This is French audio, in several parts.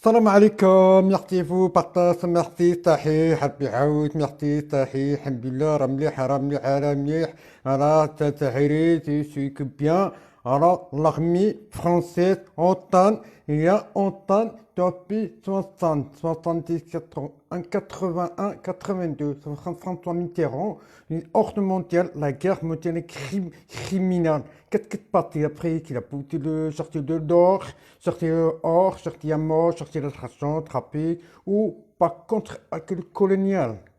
السلام عليكم. merci vous partage merci صحيح حبي عاود merci صحيح الحمد لله راه مليح راه مليح راه مليح راه تحرير tu suis que bien. Alors l'armée française OTAN il y a OTAN depuis 60 70 80 81 82 François Mitterrand une ordre mondiale la guerre mondiale criminelle qu'est-ce parti après qu'il a poussé le sorti de l'or sorti or sorti à mort sorti de l'argent trafic ou par contre avec le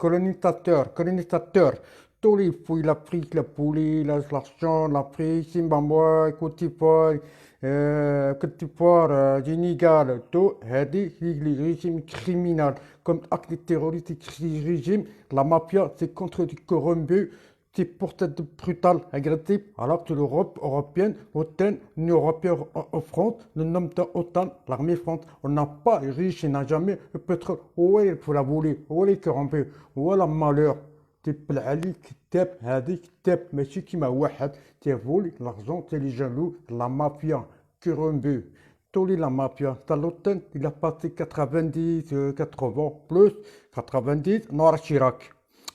colonisateur tous les fouilles, l'Afrique, la poulie, l'argent, l'Afrique, Zimbabwe, Côte d'Ivoire, Sénégal, tout, les régimes criminels, comme actes terroristes, régimes, la mafia, c'est contre les corrompus, c'est pour cette brutale, agressive, alors que l'Europe européenne, l'OTAN, l'Union européenne en France, le nom de l'OTAN, l'armée France, on n'a pas riche, on n'a jamais le pétrole, où est pour la voler, où est les corrompus, où est le malheur. تبل عليك كتاب هذه كتاب ماشي كيما واحد تيفولي لارجون تي لي جالو لا مافيا كيرومبو تولي لا مافيا تاع لوتان il a passé 90 80 plus 90 نور الشراك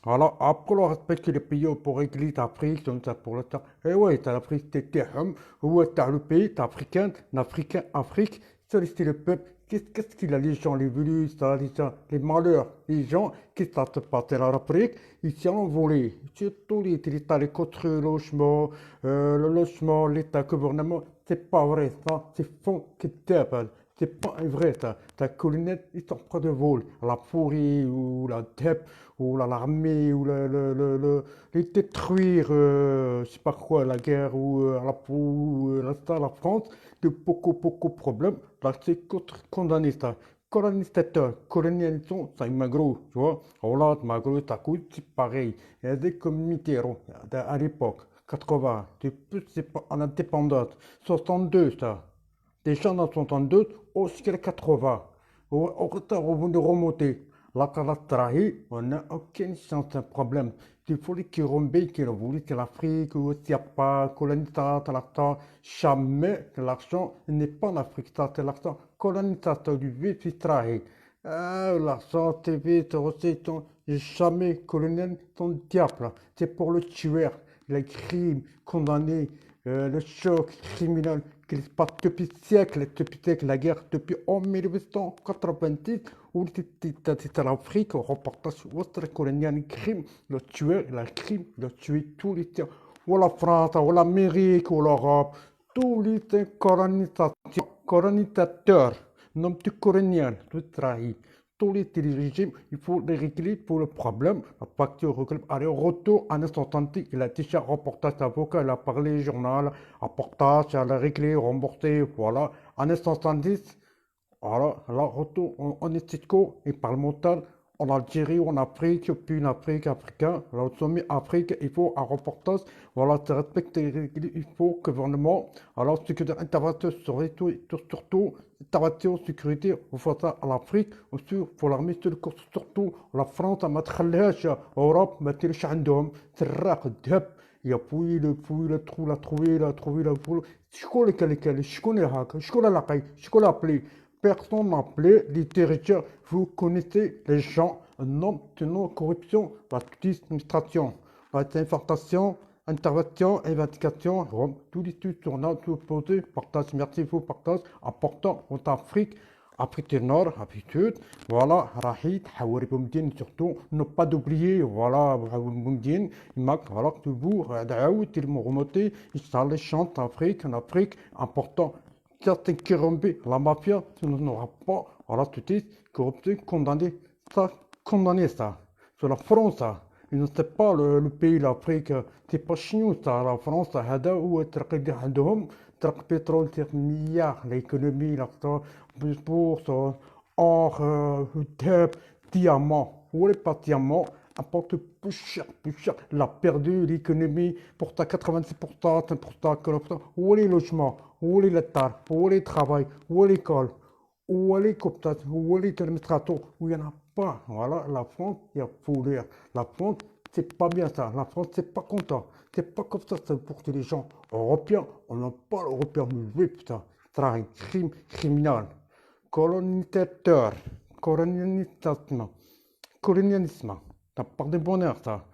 voilà après le respect que les pays pour régler l'Afrique donc ça pour le temps et ouais t'as l'Afrique تاعهم هو تاع le pays t'as africain Afrique c'est le peuple. Qu'est-ce qu'il a les gens, les virus, les gens, les malheurs, les gens qui sont passés à l'Afrique, ils s'y ont volé. Surtout l'État, les contre-logements, le logement, l'État, le gouvernement, c'est pas vrai ça, c'est faux qui t'appelle. C'est pas vrai ça. Ta collinette, ils sont près de vol. La forêt ou la DEP ou l'armée ou les détruire, je sais pas quoi, la guerre ou la France, de beaucoup de problèmes. Là, c'est contre condamné ça. Colonisateur, colonisation, c'est magro, tu vois. Hollande, magro, ça coûte, c'est pareil. Il y a des communautés à l'époque, 80, depuis c'est pas en indépendance, 62 ça. Des gens dans 62, aussi les 80. Au retard, au bout de remonter. La Kalatrahi, on n'a aucune chance, un problème. Il faut les Kirombe, qui le voulu, que l'Afrique, ou s'il n'y a pas, colonisateur, l'argent, jamais que l'argent n'est pas en Afrique, ça c'est l'argent colonisateur du vif, c'est trahi. L'argent, c'est vite, c'est jamais colonial, ton diable. C'est pour le tueur, les crimes, condamnés, le choc criminel qui se passe depuis siècles, la guerre depuis en 1890, où c'était l'Afrique, au reportage votre colonial crime, le tueur, le crime, le tuer tous les tiers, ou la France, ou l'Amérique, ou l'Europe, tous les colonisateurs, non plus colonial, tout trahi tous les régimes, il faut les régler pour le problème. La facture recule. Allez, retour en instantané. Il a déjà reportage d'avocat, il a parlé, journal, reportage, il a réglé, remboursé, voilà. En instantané, voilà, là, retour en Estisco et parlementaire en Algérie, en Afrique, puis en Afrique, africain, là, au sommet Afrique, il faut un reportage, voilà, se respecter, il faut que gouvernement, alors, sécurité, intervention, surtout, intervention, sécurité, il faut ça à l'Afrique, aussi, pour l'armée, surtout, la France, ما تخليهاش Europe, ما تلش عندهم, سراق الذهب, il a fouillé, le trou, la trouvé, la foule. شكون اللي هاك شكون اللي لقي شكون اللي appelé personne n'a appelé les territoires vous connaissez les gens non tenant corruption la petite administration la information intervention investigation tous les études tournant tout posé partage merci vous partage important en Afrique Afrique du Nord, habitude, voilà, Rahid, Hawari Boumdine, surtout, ne pas d'oublier, voilà, Boumdine, Imak, voilà, toujours, Daoud, il m'a remonté, il s'allait chante en Afrique, important. Certains Kirombe, la mafia, tu n'auras pas, voilà, tout de suite, corruption, condamné ça. C'est la France, ça. Il ne sait pas le pays, l'Afrique, c'est pas chez nous, ça, la France, هذا هو الترقي عندهم, ترق pétrole, c'est milliards, l'économie, l'argent, bourse, or, dheb, diamant, ou les pas diamants, apporte plus cher, il a perdu l'économie pour ta 86%, 1%, 40%, où est les logements, où est l'État, où est le travail, où est l'école, où est les cooptades, où est les administrateurs, où il n'y en a pas. Voilà, la France, il y a foulé. La France, c'est pas bien ça. La France, c'est pas content. C'est pas comme ça, c'est pour tous les gens européens. On n'a pas l'européen, oui, putain. C'est un crime criminel. colonisateur, colonialisme, colonialisme. T'as pas de bonheur, ça.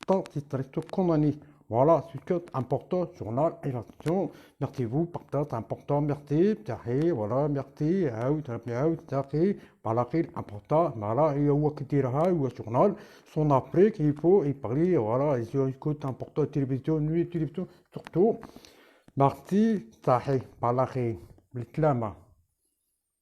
Tant c'est reste condamné. Voilà, c'est que important, journal, élection. Merci vous, partage important, merci, merci, voilà, merci, merci, voilà, important, voilà, et où que dire, ou journal, son après qu'il faut, et parler, voilà, et écoute, important, télévision, nuit, télévision, surtout, merci, صحيح, voilà, بالكلامة.